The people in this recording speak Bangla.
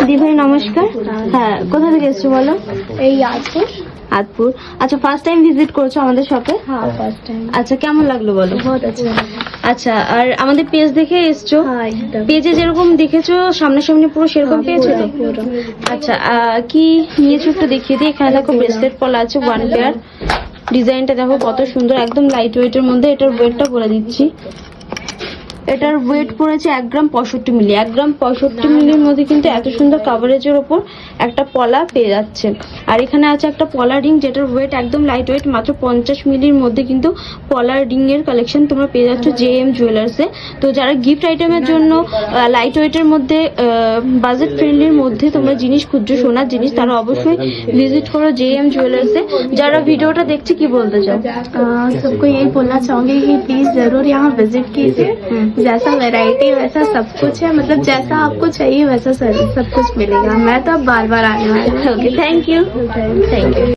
দিদি ভাই নমস্কার। হ্যাঁ, কোথা থেকে এসছো বলো? এই আজপুর। আদপুর। আচ্ছা, ফার্স্ট টাইম ভিজিট করছো আমাদের শপে? हाँ फर्स्ट टाइम। আচ্ছা, কেমন লাগলো বলো? बहुत अच्छा लगा। আচ্ছা, আর আমাদের পেজ দেখে এসছো? हाँ एकदम। পেজে যেরকম দেখেছো সামনাসামনি পুরো সেরকম পেয়েছো তো? पूरा। আচ্ছা, কি নিয়েছো একটু দেখিয়ে দিই। এখানে দেখো ব্রেসলেট পলা আছে, ওয়ান পেয়ার। ডিজাইনটা দেখো কত সুন্দর, একদম লাইট ওয়েটের মধ্যে। এটার ওয়েটটা বলে দিচ্ছি, এটার ওয়েট পড়েছে 1 গ্রাম 65 মিলি। 1 গ্রাম 65 মিলির মধ্যে কিন্তু এত সুন্দর কাভারেজের ওপর একটা পলা পেয়ে যাচ্ছে। আর এখানে আছে একটা পলা রিং, যেটার ওয়েট একদম লাইট ওয়েট, মাত্র 50 মিলির মধ্যে কিন্তু পলা রিং এর কালেকশন তোমরা পেয়ে যাচ্ছ জেএম জুয়েলার্সে। তো যারা গিফট আইটেমের জন্য লাইট ওয়েটের মধ্যে বাজেট ফ্রেন্ডলির মধ্যে তোমরা জিনিস খুঁজছো, সোনার জিনিস, তারা অবশ্যই ভিজিট করো জেএম জুয়েলার্সে। যারা ভিডিওটা দেখছে কি বলতে চাও? सबको यही बोलना चाहूंगी कि प्लीज जरूर यहाँ विजिट कीजिए। जैसा वैरायटी वैसा सब कुछ है, मतलब जैसा आपको चाहिए वैसा सब कुछ मिलेगा। मैं तो अब बार बार आने वाली हूँ। Okay, thank you.